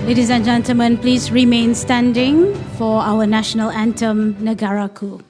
Ladies and gentlemen, please remain standing for our national anthem, Negaraku.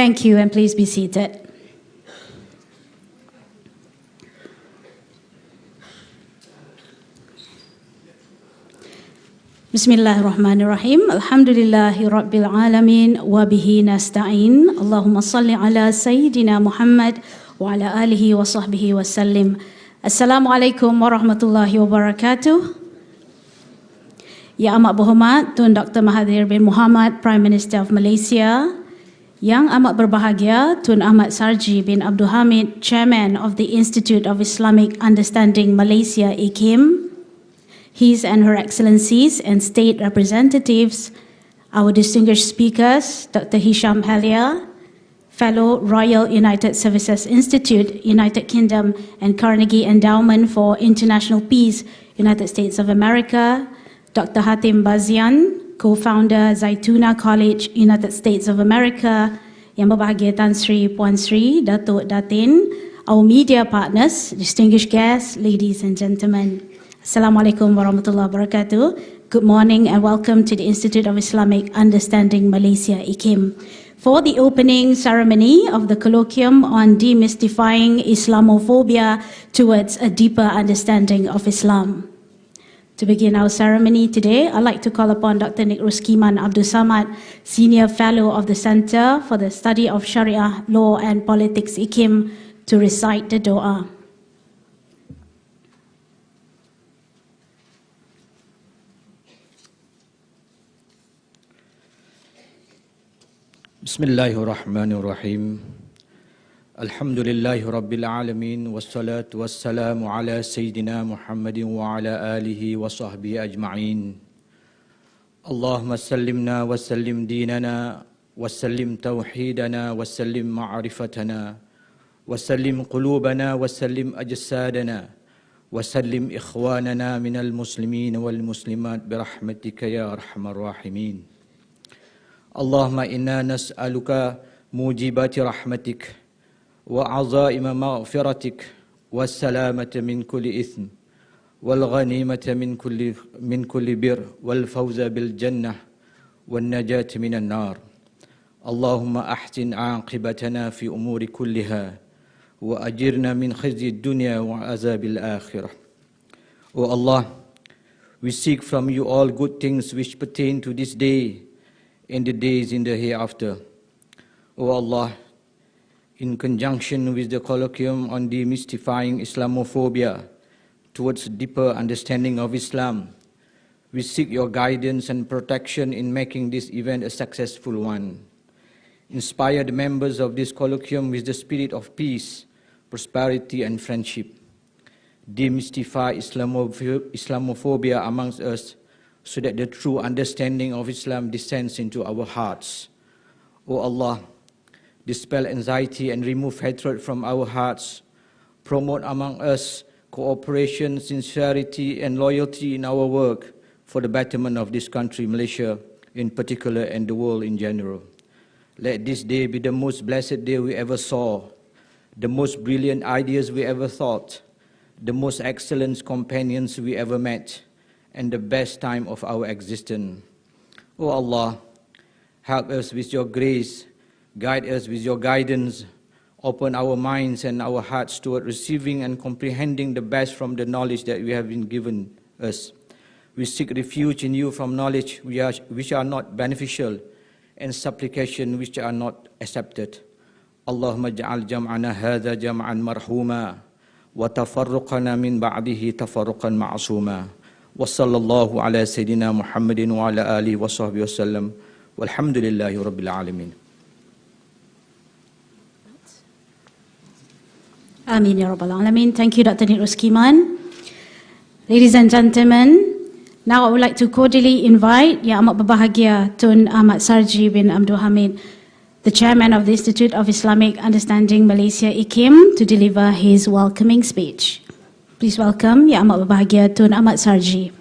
Thank you, and please be seated. Bismillahirrahmanirrahim. Alhamdulillahi Rabbil Alamin wa bihi nasta'in. Allahumma salli ala Sayyidina Muhammad wa ala alihi wa sahbihi wa sallim. Assalamualaikum warahmatullahi wabarakatuh. Ya amat berhormat Tun Dr. Mahathir bin Mohamad, Prime Minister of Malaysia. Yang amat berbahagia Tun Ahmad Sarji bin Abdul Hamid, Chairman of the Institute of Islamic Understanding Malaysia, IKIM. His and Her Excellencies and State Representatives, our distinguished speakers, Dr. Hisham Halia, Fellow Royal United Services Institute, United Kingdom, and Carnegie Endowment for International Peace, United States of America, Dr. Hatim Bazian, Co-founder Zaituna College, United States of America, Yang berbahagia Tan Sri, Puan Sri, Datuk Datin, our media partners, distinguished guests, ladies and gentlemen. Assalamualaikum warahmatullahi wabarakatuh. Good morning and welcome to the Institute of Islamic Understanding Malaysia, IKIM, for the opening ceremony of the colloquium on demystifying Islamophobia towards a deeper understanding of Islam. To begin our ceremony today, I'd like to call upon Dr. Nik Ruskiman Abdul Samad, Senior Fellow of the Center for the Study of Sharia Law and Politics, IKIM, to recite the Dua. Bismillahirrahmanirrahim. Alhamdulillahi Rabbil Alamin. Wassalatu wassalamu ala Sayyidina Muhammadin wa ala alihi wa sahbihi ajma'in. Allahumma sallimna wa sallim dinana wa sallim tawhidana wa sallim ma'rifatana wa sallim qulubana wa sallim ajsadana wa sallim ikhwanana minal muslimin wal muslimat birahmatika ya arhamar rahimin. Allahumma inna nas'aluka mujibati rahmatik وعظائم مغفرتك والسلامة من كل إثم والغنيمة من كل بر والفوز بالجنة والنجاة من النار. اللهم أحسن عاقبتنا في أمور كلها وأجرنا من خزي الدنيا وعذاب الآخرة. O Allah, we seek from you all good things which pertain to this day and the days in the hereafter. O Allah, in conjunction with the colloquium on demystifying Islamophobia towards deeper understanding of Islam, we seek your guidance and protection in making this event a successful one. Inspire the members of this colloquium with the spirit of peace, prosperity and friendship. Demystify Islamophobia amongst us so that the true understanding of Islam descends into our hearts. O Allah, dispel anxiety and remove hatred from our hearts. Promote among us cooperation, sincerity and loyalty in our work for the betterment of this country, Malaysia in particular, and the world in general. Let this day be the most blessed day we ever saw. the most brilliant ideas we ever thought, the most excellent companions we ever met, and the best time of our existence. O Allah, help us with your grace, guide us with your guidance, open our minds and our hearts toward receiving and comprehending the best from the knowledge that we have been given us. We seek refuge in you from knowledge which are not beneficial and supplication which are not accepted. Allahumma ja'al jam'ana hadha jam'an marhuma wa tafarruqana min ba'dihi tafarruqan ma'asuma. Wa sallallahu ala Sayyidina Muhammadin wa ala alihi wa sahbihi wa sallam. Walhamdulillahi Rabbil Alamin. Amin ya Rabbal Alamin. Thank you, Dr. Nidrus Kiman. Ladies and gentlemen, now I would like to cordially invite Yang Amat Berbahagia Tun Ahmad Sarji bin Abdul Hamid, the chairman of the Institute of Islamic Understanding Malaysia IKIM, to deliver his welcoming speech. Please welcome Yang Amat Berbahagia Tun Ahmad Sarji.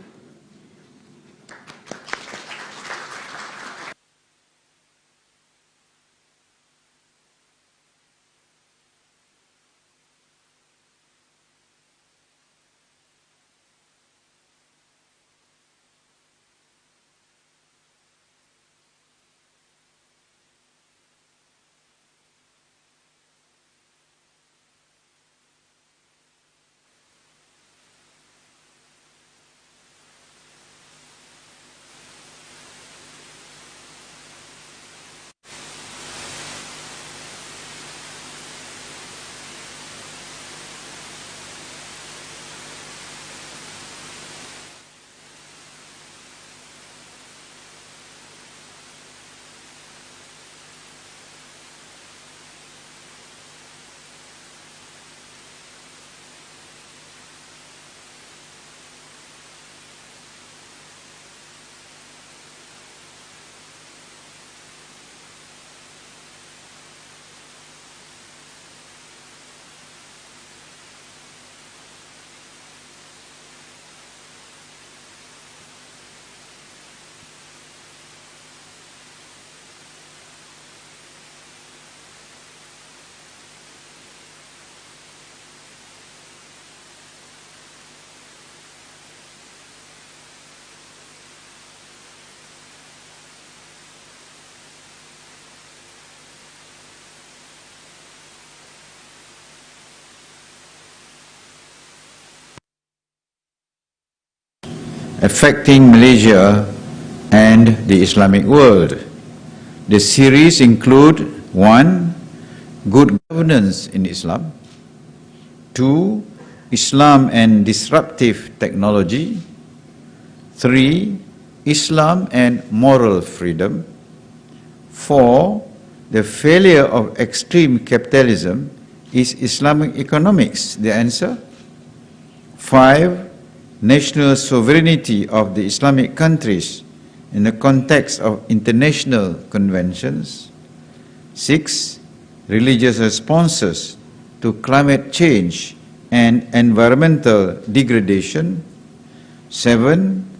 Affecting Malaysia and the Islamic world. The series include 1. Good governance in Islam, 2. Islam and disruptive technology, 3. Islam and moral freedom, 4. The failure of extreme capitalism. Is Islamic economics the answer? 5. National sovereignty of the Islamic countries in the context of international conventions. 6. Religious responses to climate change and environmental degradation. 7.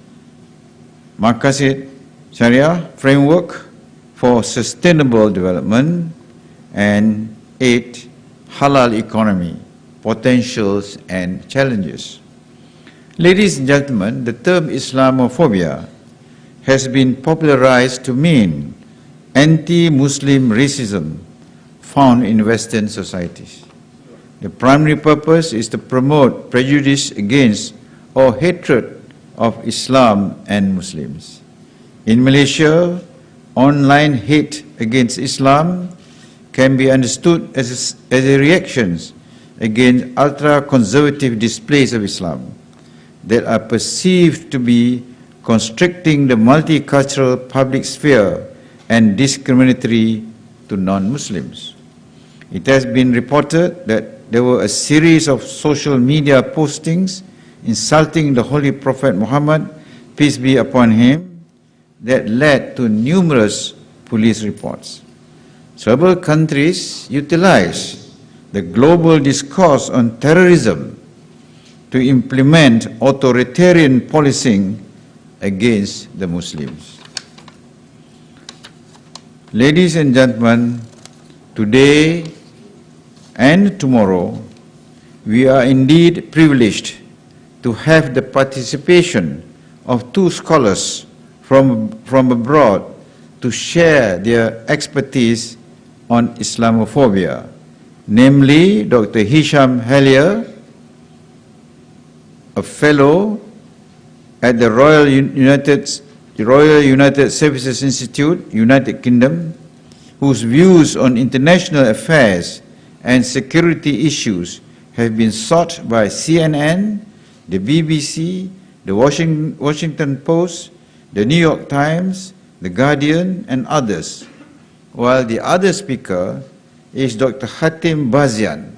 Maqasid Sharia framework for sustainable development. And 8. Halal economy, potentials and challenges. Ladies and gentlemen, the term Islamophobia has been popularized to mean anti-Muslim racism found in Western societies. The primary purpose is to promote prejudice against or hatred of Islam and Muslims. In Malaysia, online hate against Islam can be understood as a reaction against ultra-conservative displays of Islam that are perceived to be constricting the multicultural public sphere and discriminatory to non-Muslims. It has been reported that there were a series of social media postings insulting the Holy Prophet Muhammad, peace be upon him, that led to numerous police reports. Several countries utilize the global discourse on terrorism to implement authoritarian policing against the Muslims. Ladies and gentlemen, today and tomorrow, we are indeed privileged to have the participation of two scholars from abroad to share their expertise on Islamophobia, namely Dr. Hisham Hellier, a fellow at the Royal United Services Institute, United Kingdom, whose views on international affairs and security issues have been sought by CNN, the BBC, the Washington Post, the New York Times, the Guardian, and others, while the other speaker is Dr. Hatim Bazian,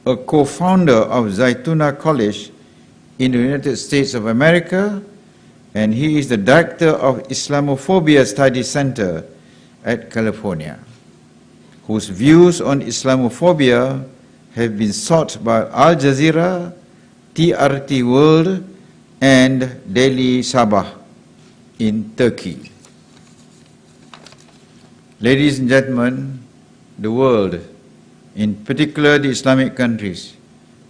a co-founder of Zaytuna College in the United States of America, and he is the director of Islamophobia Study Center at California, whose views on Islamophobia have been sought by Al Jazeera, TRT World, and Daily Sabah in Turkey. Ladies and gentlemen, the world, in particular the Islamic countries,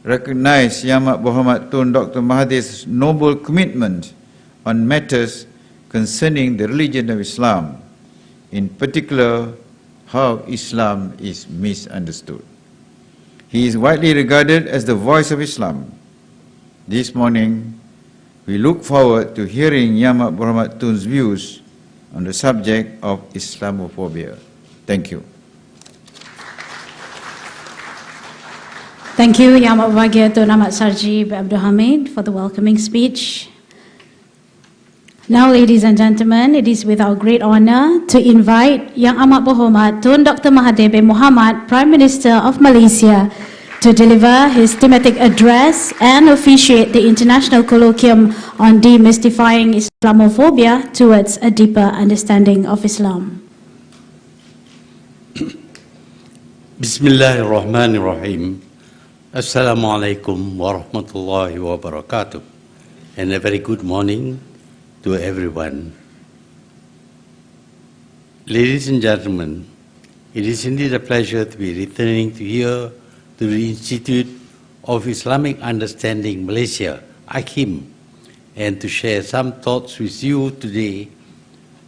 recognize Yang Amat Berhormat Tun Dr. Mahathir's noble commitment on matters concerning the religion of Islam, in particular how Islam is misunderstood. He is widely regarded as the voice of Islam. This morning, we look forward to hearing Yang Amat Berhormat Tun's views on the subject of Islamophobia. Thank you. Thank you, Yang Amat Berbahagia Tun Ahmad Sarji Abdul Hamid, for the welcoming speech. Now, ladies and gentlemen, it is with our great honor to invite Yang Amat Berhormat Tun Dr. Mahathir bin Mohamad, Prime Minister of Malaysia, to deliver his thematic address and officiate the International Colloquium on Demystifying Islamophobia towards a deeper understanding of Islam. Bismillahirrahmanirrahim. Assalamualaikum warahmatullahi wabarakatuh. And a very good morning to everyone. Ladies and gentlemen, it is indeed a pleasure to be returning here to the Institute of Islamic Understanding Malaysia, IKIM, and to share some thoughts with you today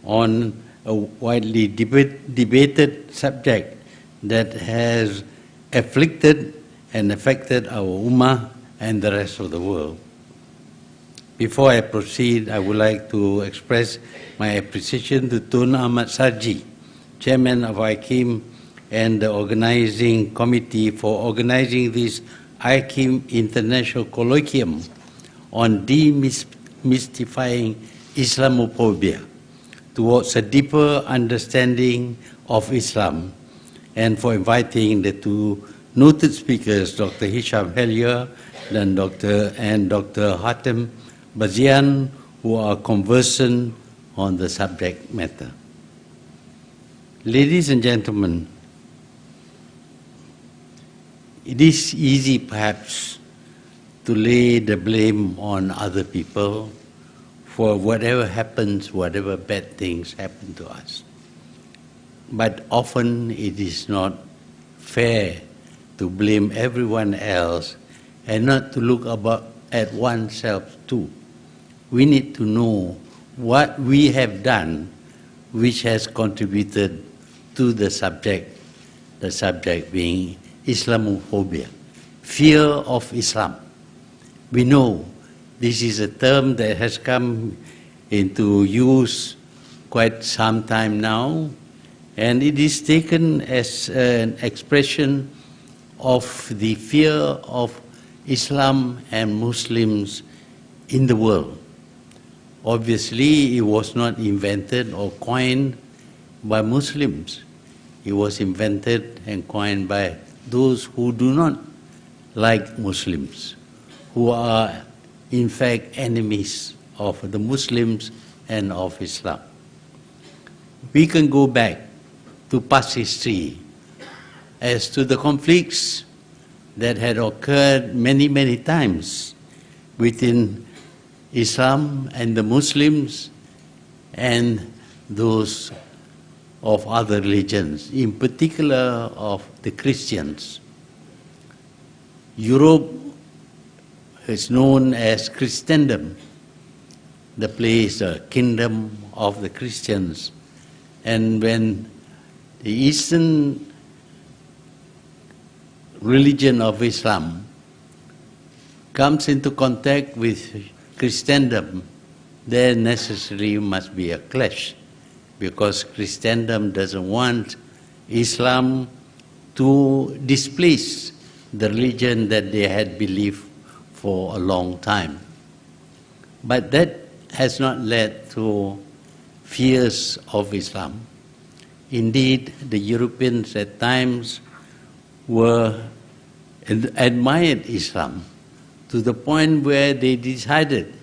on a widely debated subject that has afflicted and affected our Ummah and the rest of the world. Before I proceed, I would like to express my appreciation to Tun Ahmad Sarji, Chairman of IKIM, and the organizing committee for organizing this IKIM International Colloquium on Demystifying Islamophobia towards a deeper understanding of Islam, and for inviting the two noted speakers, Dr. Hisham Hellier and Dr. Hatim Bazian, who are conversant on the subject matter. Ladies and gentlemen, it is easy perhaps to lay the blame on other people for whatever happens, whatever bad things happen to us. But often it is not fair to blame everyone else and not to look at oneself too. We need to know what we have done which has contributed to the subject being Islamophobia, fear of Islam. We know this is a term that has come into use quite some time now, and it is taken as an expression of the fear of Islam and Muslims in the world. Obviously, it was not invented or coined by Muslims. It was invented and coined by those who do not like Muslims, who are in fact enemies of the Muslims and of Islam. We can go back to past history as to the conflicts that had occurred many, many times within Islam and the Muslims and those of other religions, in particular of the Christians. Europe is known as Christendom, the place, the kingdom of the Christians. And when the Eastern religion of Islam comes into contact with Christendom, there necessarily must be a clash, because Christendom doesn't want Islam to displace the religion that they had believed for a long time. But that has not led to fears of Islam. Indeed, the Europeans at times admired Islam to the point where they decided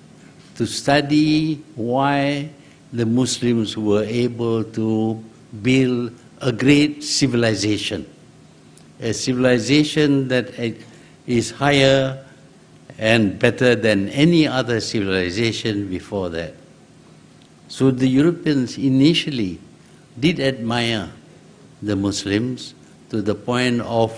to study why the Muslims were able to build a great civilization, a civilization that is higher and better than any other civilization before that. So the Europeans initially did admire the Muslims to the point of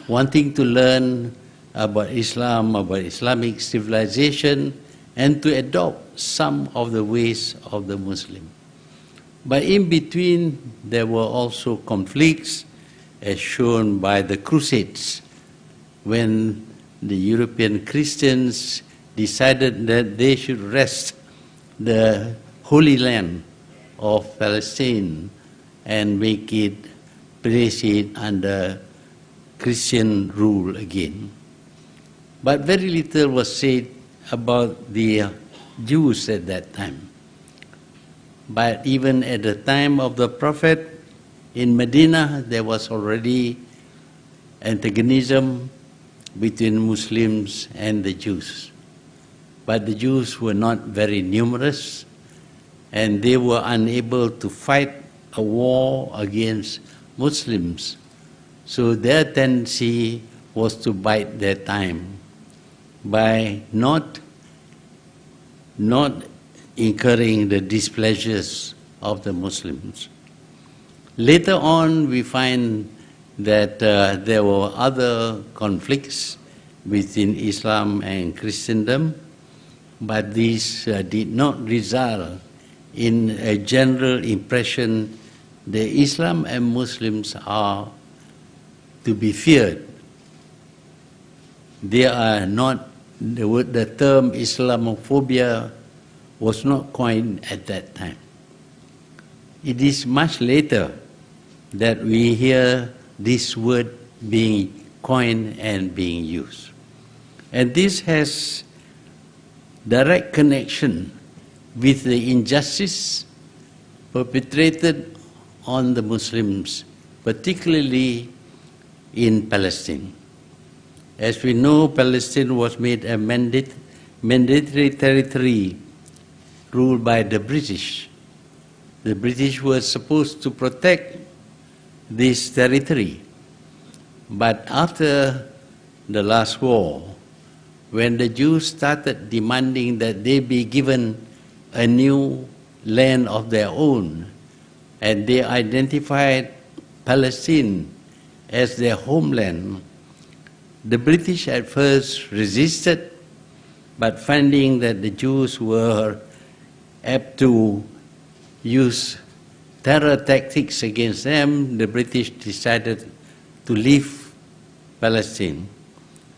wanting to learn about Islam, about Islamic civilization, and to adopt some of the ways of the Muslim. But in between, there were also conflicts, as shown by the Crusades, when the European Christians decided that they should wrest the Holy Land of Palestine and place it under Christian rule again. But very little was said about the Jews at that time. But even at the time of the Prophet in Medina, there was already antagonism between Muslims and the Jews. But the Jews were not very numerous, and they were unable to fight a war against Muslims. So their tendency was to bide their time by not incurring the displeasures of the Muslims. Later on, we find that there were other conflicts between Islam and Christendom, but these did not result in a general impression that Islam and Muslims are to be feared. They are not, the term Islamophobia was not coined at that time. It is much later that we hear this word being coined and being used. And this has direct connection with the injustice perpetrated on the Muslims, particularly in Palestine. As we know, Palestine was made a mandatory territory ruled by the British. The British were supposed to protect this territory. But after the last war, when the Jews started demanding that they be given a new land of their own, and they identified Palestine as their homeland, the British at first resisted, but finding that the Jews were apt to use terror tactics against them, the British decided to leave Palestine.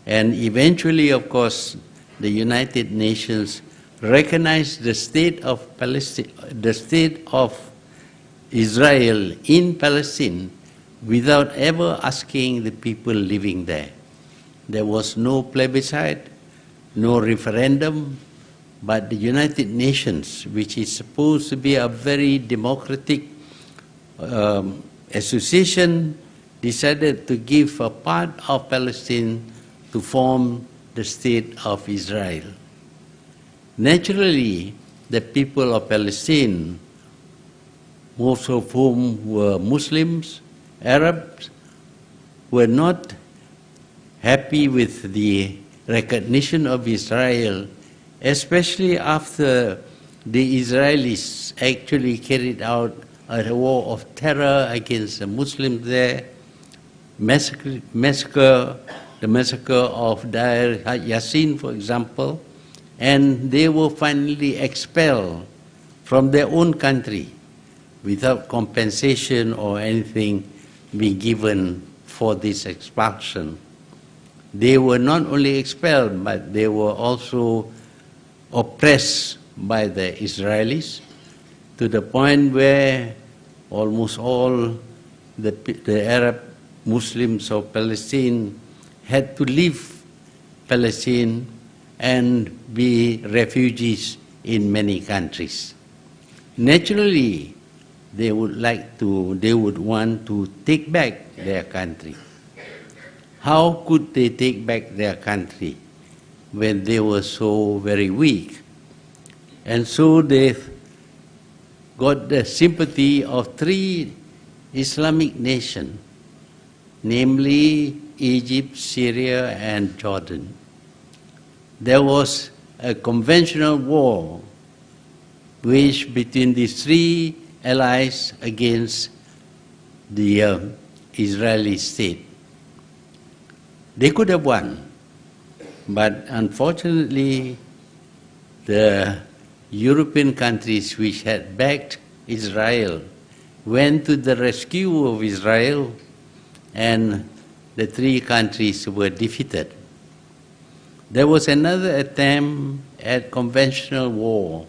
And eventually, of course, the United Nations recognized the state of Palestine, the state of Israel in Palestine, without ever asking the people living there. There was no plebiscite, no referendum, but the United Nations, which is supposed to be a very democratic association, decided to give a part of Palestine to form the state of Israel. Naturally, the people of Palestine, most of whom were Muslims, Arabs, were not happy with the recognition of Israel, especially after the Israelis actually carried out a war of terror against the Muslims there, massacre the massacre of Deir Yassin, for example, and they were finally expelled from their own country without compensation or anything being given for this expulsion. They were not only expelled, but they were also oppressed by the Israelis to the point where almost all the Arab Muslims of Palestine had to leave Palestine and be refugees in many countries. Naturally, they would want to take back their country. How could they take back their country when they were so very weak? And so they got the sympathy of three Islamic nations, namely Egypt, Syria, and Jordan. There was a conventional war waged between these three allies against the Israeli state. They could have won, but unfortunately the European countries which had backed Israel went to the rescue of Israel, and the three countries were defeated. There was another attempt at conventional war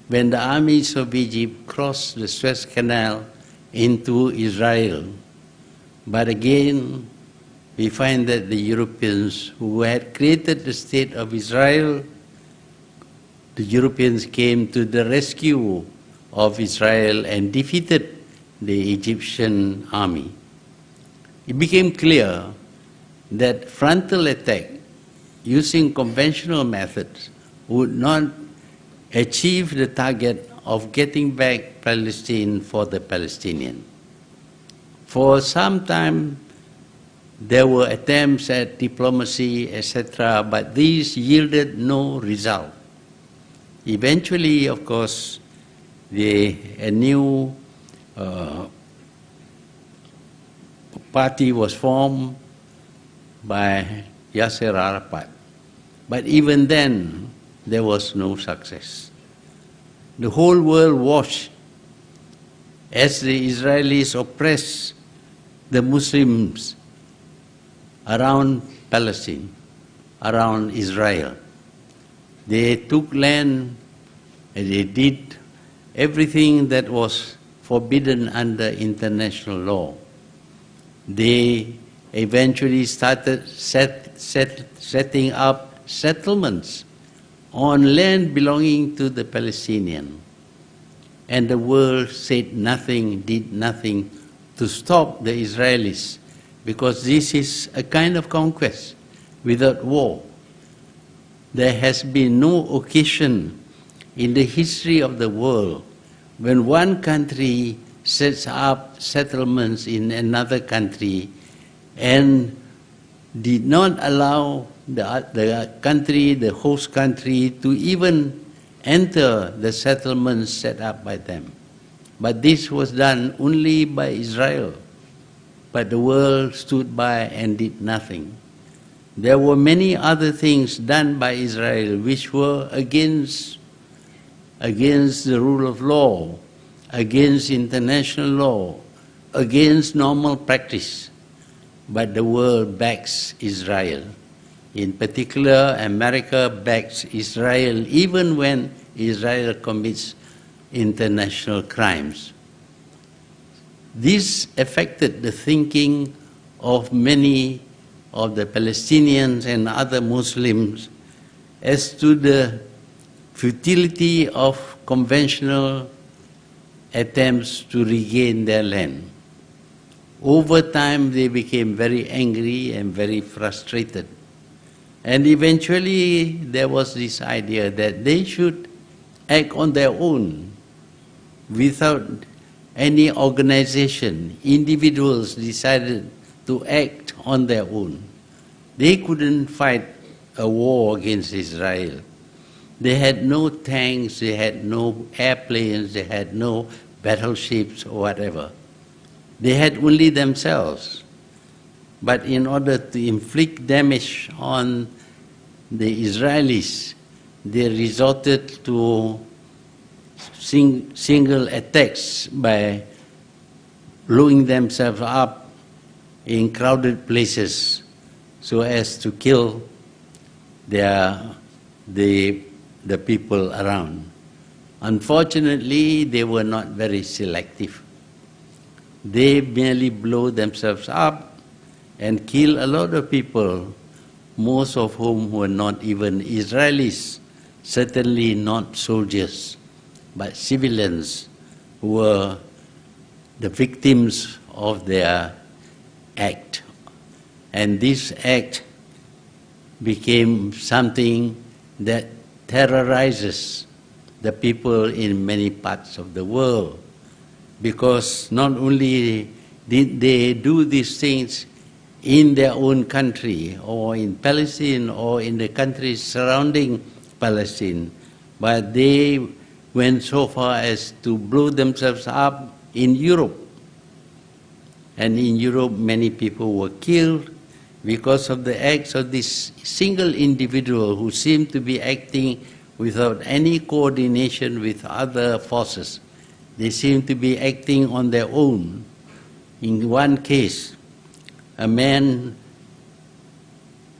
when the armies of Egypt crossed the Suez Canal into Israel. But again, we find that the Europeans who had created the state of Israel, the Europeans came to the rescue of Israel and defeated the Egyptian army. It became clear that frontal attack using conventional methods would not achieve the target of getting back Palestine for the Palestinians. For some time, there were attempts at diplomacy, etc., but these yielded no result. Eventually, of course, a new party was formed by Yasser Arafat. But even then, there was no success. The whole world watched as the Israelis oppressed the Muslims around Palestine, around Israel. They took land and they did everything that was forbidden under international law. They eventually started setting up settlements on land belonging to the Palestinians. And the world said nothing, did nothing to stop the Israelis, because this is a kind of conquest without war. There has been no occasion in the history of the world when one country sets up settlements in another country and did not allow the country, the host country, to even enter the settlements set up by them. But this was done only by Israel. But the world stood by and did nothing. There were many other things done by Israel which were against the rule of law, against international law, against normal practice. But the world backs Israel. In particular, America backs Israel even when Israel commits international crimes. This affected the thinking of many of the Palestinians and other Muslims as to the futility of conventional attempts to regain their land. Over time, they became very angry and very frustrated. And eventually, there was this idea that they should act on their own without any organization. Individuals decided to act on their own. They couldn't fight a war against Israel. They had no tanks, they had no airplanes, they had no battleships or whatever. They had only themselves. But in order to inflict damage on the Israelis, they resorted to single attacks by blowing themselves up in crowded places so as to kill the people around. Unfortunately, they were not very selective. They merely blow themselves up and kill a lot of people, most of whom were not even Israelis, certainly not soldiers, but civilians who were the victims of their act. And this act became something that terrorizes the people in many parts of the world, because not only did they do these things in their own country or in Palestine or in the countries surrounding Palestine, but they went so far as to blow themselves up in Europe. And in Europe, many people were killed because of the acts of this single individual who seemed to be acting without any coordination with other forces. They seemed to be acting on their own. In one case, a man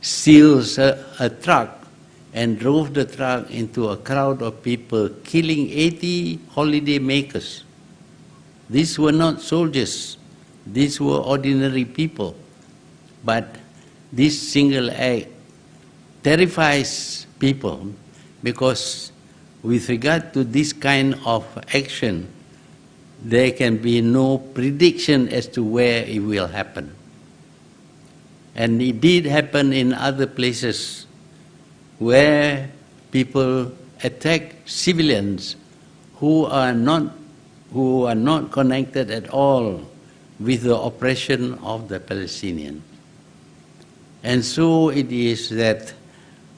steals a truck and drove the truck into a crowd of people, killing 80 holiday makers. These were not soldiers. These were ordinary people. But this single act terrifies people, because with regard to this kind of action, there can be no prediction as to where it will happen. And it did happen in other places where people attack civilians who are not connected at all with the oppression of the Palestinians. And so it is that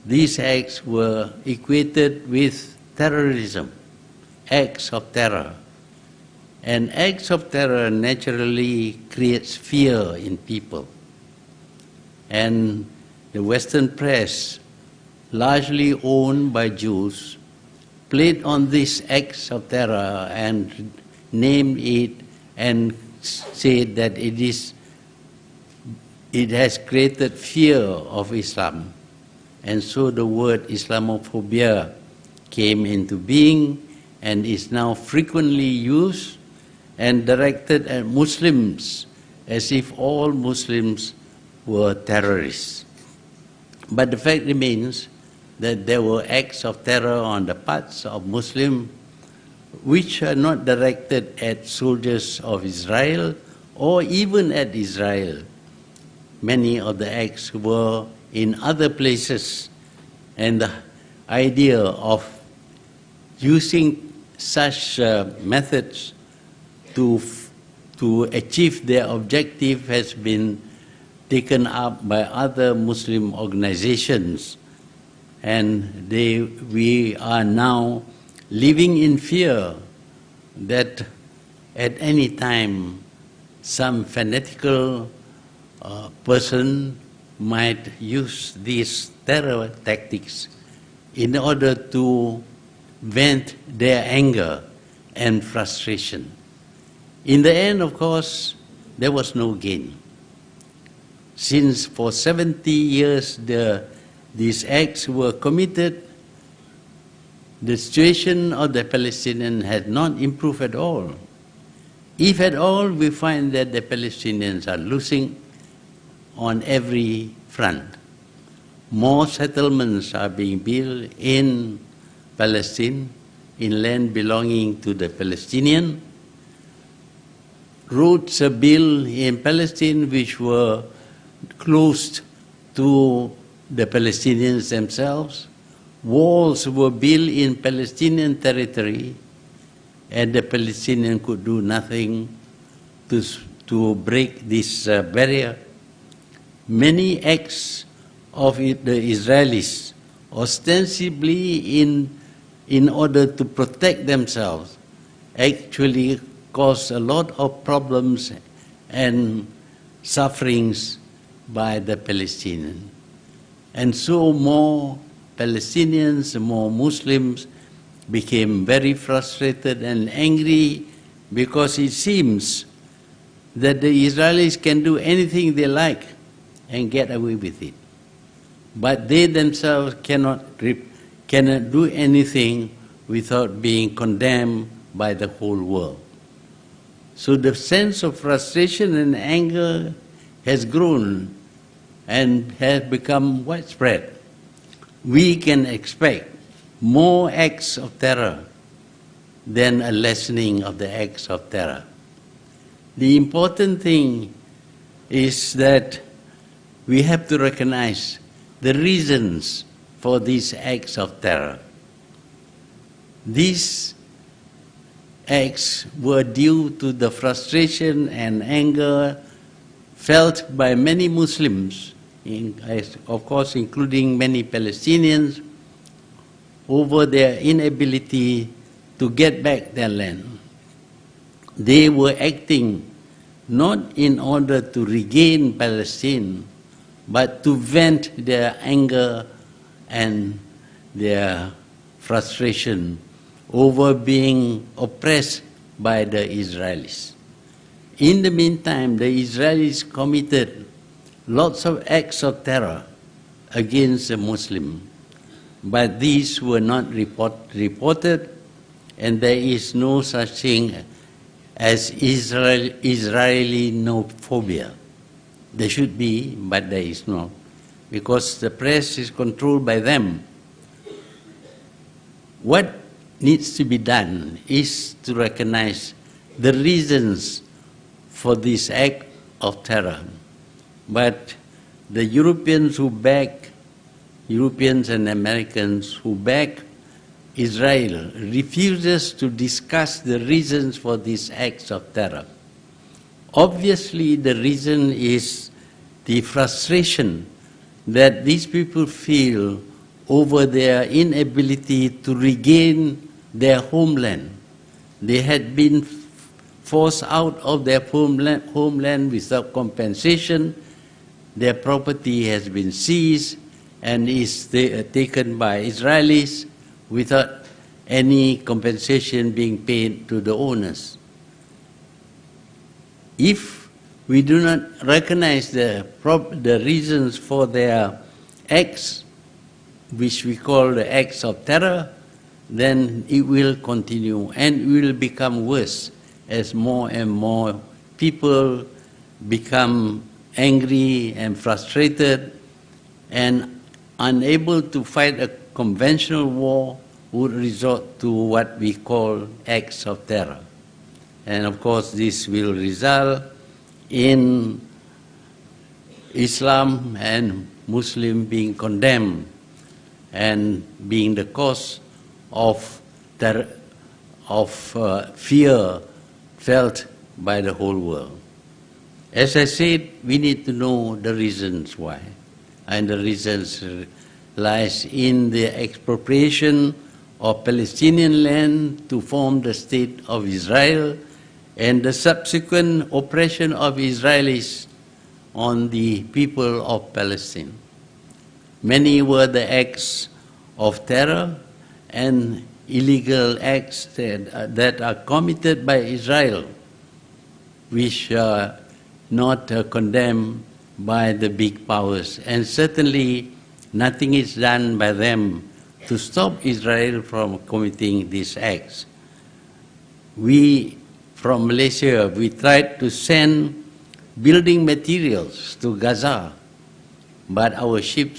these acts were equated with terrorism, acts of terror. And acts of terror naturally creates fear in people. And the Western press, largely owned by Jews, played on these acts of terror and named it and said that it has created fear of Islam. And so the word Islamophobia came into being and is now frequently used and directed at Muslims as if all Muslims were terrorists. But the fact remains that there were acts of terror on the parts of Muslims which are not directed at soldiers of Israel or even at Israel. Many of the acts were in other places, and the idea of using such methods to achieve their objective has been taken up by other Muslim organizations, and we are now living in fear that at any time some fanatical person might use these terror tactics in order to vent their anger and frustration. In the end, of course, there was no gain. Since for 70 years these acts were committed, the situation of the Palestinians had not improved at all. If at all, we find that the Palestinians are losing on every front. More settlements are being built in Palestine, in land belonging to the Palestinians. Roads are built in Palestine which were closed to the Palestinians themselves. Walls were built in Palestinian territory, and the Palestinians could do nothing to break this barrier. Many acts of the Israelis, ostensibly in order to protect themselves, actually caused a lot of problems and sufferings by the Palestinians. And so more Palestinians, more Muslims became very frustrated and angry because it seems that the Israelis can do anything they like and get away with it. But they themselves cannot do anything without being condemned by the whole world. So the sense of frustration and anger has grown and has become widespread. We can expect more acts of terror than a lessening of the acts of terror. The important thing is that we have to recognize the reasons for these acts of terror. These acts were due to the frustration and anger felt by many Muslims, of course including many Palestinians, over their inability to get back their land. They were acting not in order to regain Palestine, but to vent their anger and their frustration over being oppressed by the Israelis. In the meantime, the Israelis committed lots of acts of terror against the Muslims, but these were not reported, and there is no such thing as Israeli xenophobia. There should be, but there is not, because the press is controlled by them. What needs to be done is to recognize the reasons for this act of terror. But the Europeans and Americans who back Israel refuses to discuss the reasons for these acts of terror. Obviously, the reason is the frustration that these people feel over their inability to regain their homeland. They had been forced out of their homeland without compensation. Their property has been seized and is taken by Israelis without any compensation being paid to the owners. If we do not recognize the reasons for their acts, which we call the acts of terror, then it will continue and will become worse as more and more people become angry and frustrated and unable to fight a conventional war would resort to what we call acts of terror. And of course, this will result in Islam and Muslim being condemned and being the cause of fear felt by the whole world. As I said, we need to know the reasons why. And the reasons lies in the expropriation of Palestinian land to form the state of Israel and the subsequent oppression of Israelis on the people of Palestine. Many were the acts of terror and illegal acts that are committed by Israel, which are not condemned by the big powers. And certainly nothing is done by them to stop Israel from committing these acts. We, from Malaysia, we tried to send building materials to Gaza, but our ship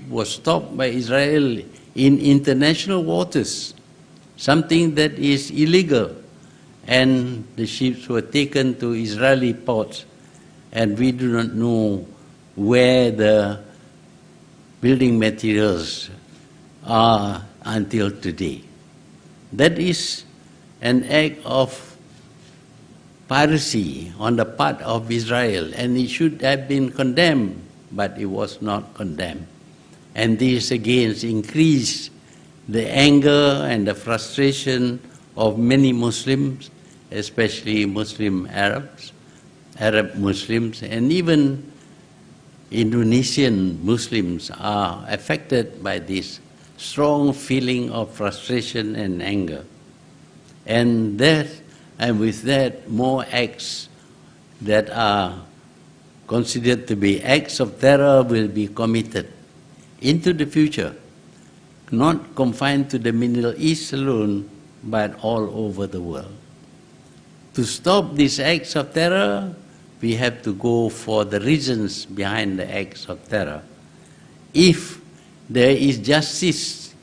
was stopped by Israel in international waters, something that is illegal, and the ships were taken to Israeli ports, and we do not know where the building materials are until today. That is an act of piracy on the part of Israel, and it should have been condemned, but it was not condemned. And this again increased the anger and the frustration of many Muslims, especially Arab Muslims, and even Indonesian Muslims are affected by this strong feeling of frustration and anger. And with that, more acts that are considered to be acts of terror will be committed into the future, not confined to the Middle East alone, but all over the world. To stop these acts of terror, we have to go for the reasons behind the acts of terror. If there is justice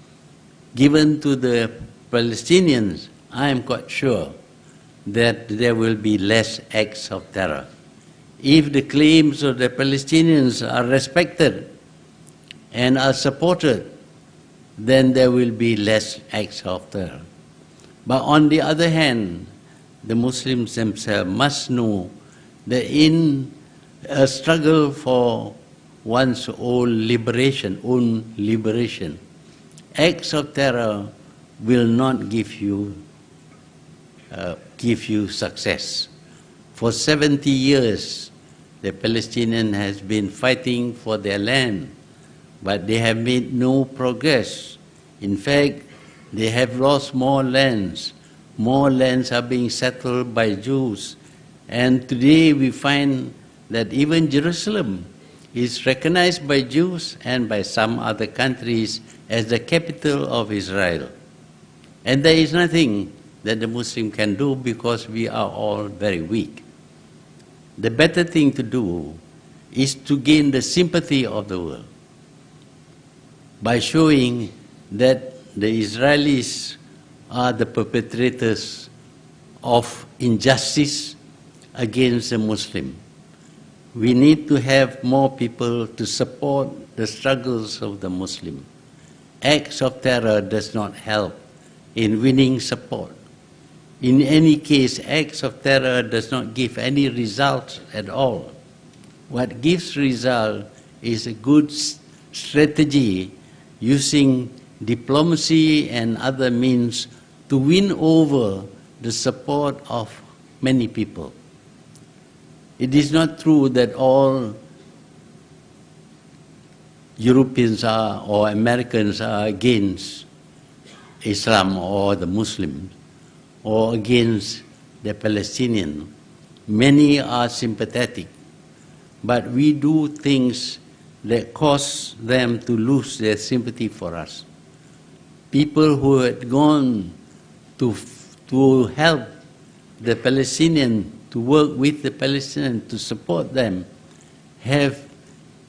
given to the Palestinians, I am quite sure that there will be less acts of terror. If the claims of the Palestinians are respected and are supported, then there will be less acts of terror. But on the other hand, the Muslims themselves must know that in a struggle for one's own liberation, acts of terror will not give you success. For 70 years, the Palestinians has been fighting for their land, but they have made no progress. In fact, they have lost more lands. More lands are being settled by Jews. And today we find that even Jerusalem is recognized by Jews and by some other countries as the capital of Israel. And there is nothing that the Muslim can do because we are all very weak. The better thing to do is to gain the sympathy of the world by showing that the Israelis are the perpetrators of injustice against the Muslim. We need to have more people to support the struggles of the Muslim. Acts of terror does not help in winning support. In any case, acts of terror does not give any results at all. What gives result is a good strategy using diplomacy and other means to win over the support of many people. It is not true that all Europeans are or Americans are against Islam or the Muslims or against the Palestinians. Many are sympathetic, but we do things that cause them to lose their sympathy for us. People who had gone to help the Palestinians, to work with the Palestinians, to support them, have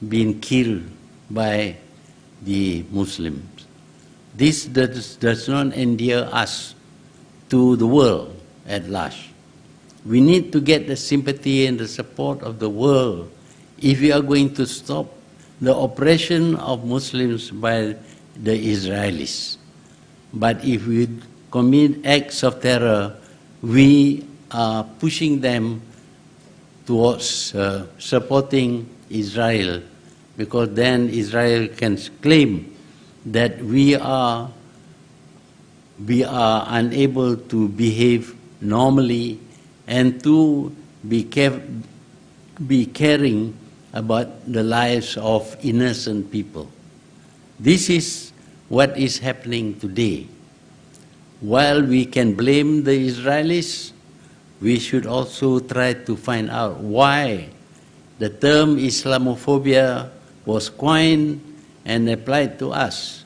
been killed by the Muslims. This does not endear us to the world at large. We need to get the sympathy and the support of the world if we are going to stop the oppression of Muslims by the Israelis. But if we commit acts of terror, we are pushing them towards supporting Israel, because then Israel can claim that we are unable to behave normally and to be caring about the lives of innocent people. This is what is happening today. While we can blame the Israelis, we should also try to find out why the term Islamophobia was coined and applied to us.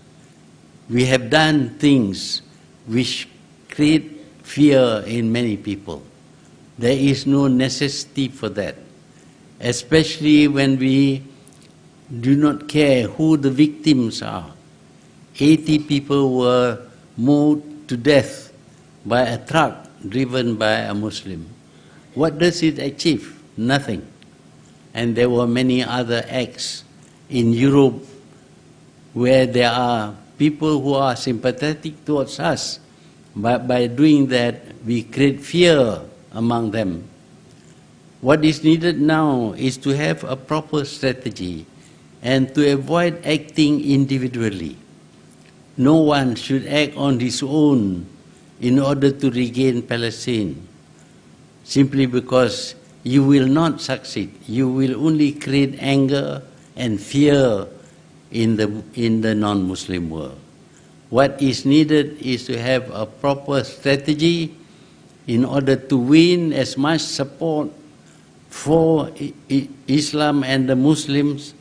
We have done things which create fear in many people. There is no necessity for that, especially when we do not care who the victims are. 80 people were mauled to death by a truck driven by a Muslim. What does it achieve? Nothing. And there were many other acts in Europe where there are people who are sympathetic towards us, but by doing that, we create fear among them. What is needed now is to have a proper strategy and to avoid acting individually. No one should act on his own in order to regain Palestine, simply because you will not succeed. You will only create anger and fear in the non-Muslim world. What is needed is to have a proper strategy in order to win as much support for Islam and the Muslims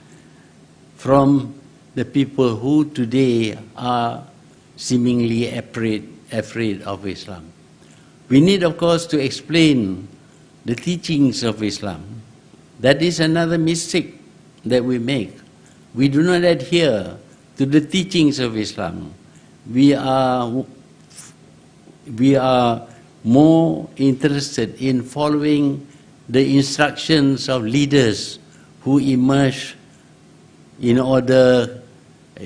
from the people who today are seemingly afraid of Islam. We need, of course, to explain the teachings of Islam. That is another mistake that we make. We do not adhere to the teachings of Islam. We are more interested in following the instructions of leaders who emerge in order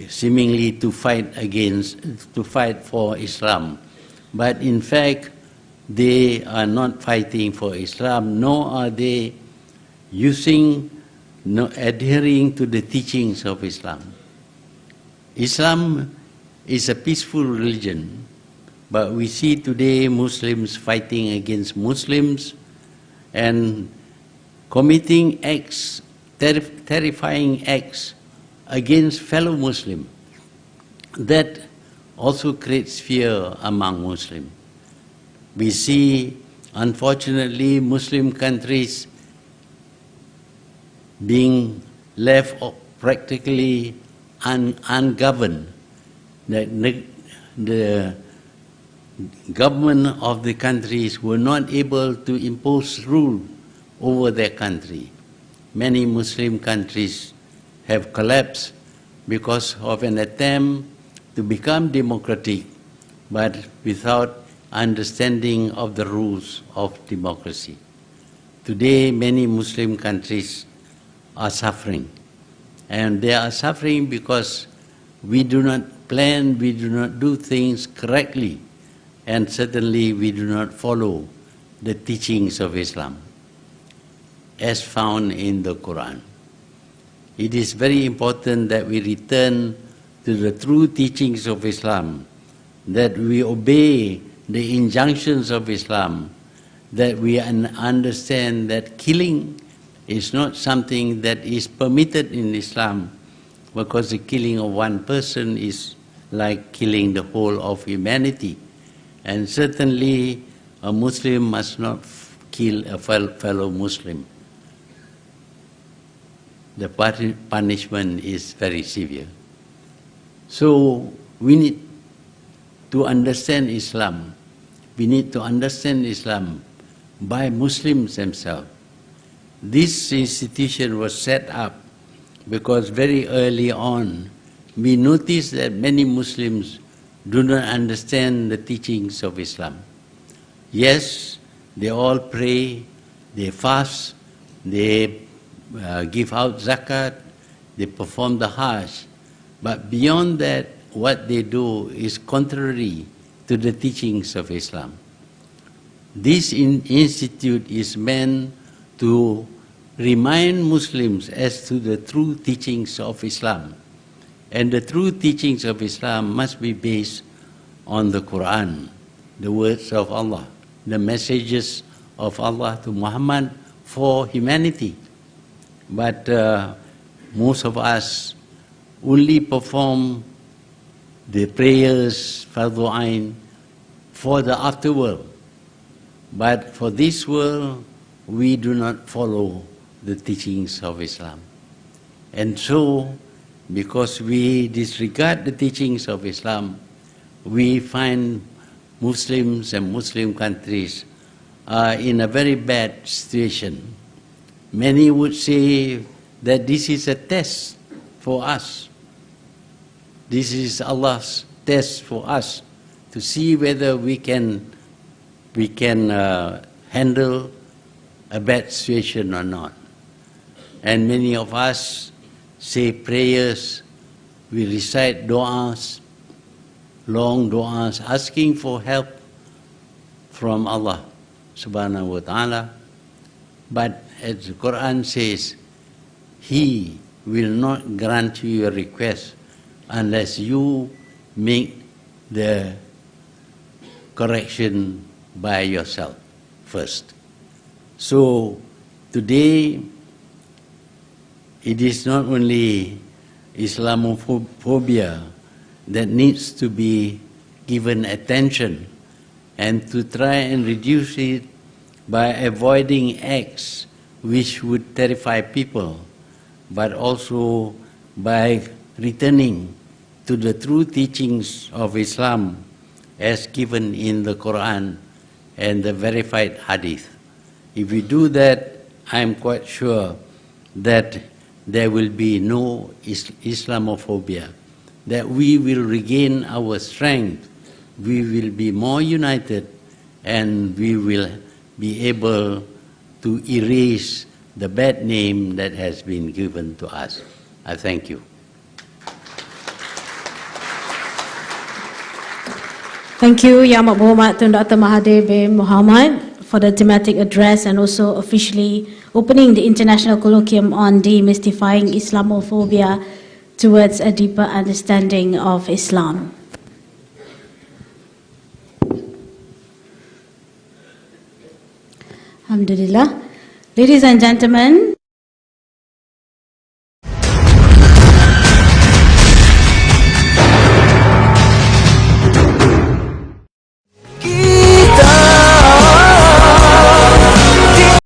seemingly to fight for Islam. But in fact, they are not fighting for Islam, nor are they adhering to the teachings of Islam. Islam is a peaceful religion, but we see today Muslims fighting against Muslims and committing acts, terrifying acts against fellow Muslims. That also creates fear among Muslims. We see, unfortunately, Muslim countries being left practically ungoverned. The government of the countries were not able to impose rule over their country. Many Muslim countries have collapsed because of an attempt to become democratic, but without understanding of the rules of democracy. Today, many Muslim countries are suffering. And they are suffering because we do not plan, we do not do things correctly, and certainly we do not follow the teachings of Islam as found in the Quran. It is very important that we return to the true teachings of Islam, that we obey the injunctions of Islam, that we understand that killing is not something that is permitted in Islam, because the killing of one person is like killing the whole of humanity. And certainly a Muslim must not kill a fellow Muslim. The punishment is very severe. So we need to understand Islam. We need to understand Islam by Muslims themselves. This institution was set up because very early on we noticed that many Muslims do not understand the teachings of Islam. Yes, they all pray, they fast, they give out zakat, they perform the hajj, but beyond that, what they do is contrary to the teachings of Islam. This institute is meant to remind Muslims as to the true teachings of Islam. And the true teachings of Islam must be based on the Quran, the words of Allah, the messages of Allah to Muhammad for humanity. But most of us only perform the prayers, Fardu Ain, for the afterworld. But for this world, we do not follow the teachings of Islam. And so, because we disregard the teachings of Islam, we find Muslims and Muslim countries are in a very bad situation. Many would say that this is a test for us. This is Allah's test for us to see whether we can handle a bad situation or not. And many of us say prayers, we recite du'as, long du'as, asking for help from Allah subhanahu wa ta'ala. But as the Quran says, He will not grant you your request unless you make the correction by yourself first. So today, it is not only Islamophobia that needs to be given attention, and to try and reduce it by avoiding acts which would terrify people, but also by returning to the true teachings of Islam as given in the Quran and the verified Hadith. If we do that, I am quite sure that there will be no Islamophobia, that we will regain our strength, we will be more united, and we will be able to erase the bad name that has been given to us. I thank you. Thank you, Yang Berhormat Tun Dr. Mahathir bin Mohamad, for the thematic address and also officially opening the International Colloquium on Demystifying Islamophobia towards a deeper understanding of Islam. Alhamdulillah. Ladies and gentlemen,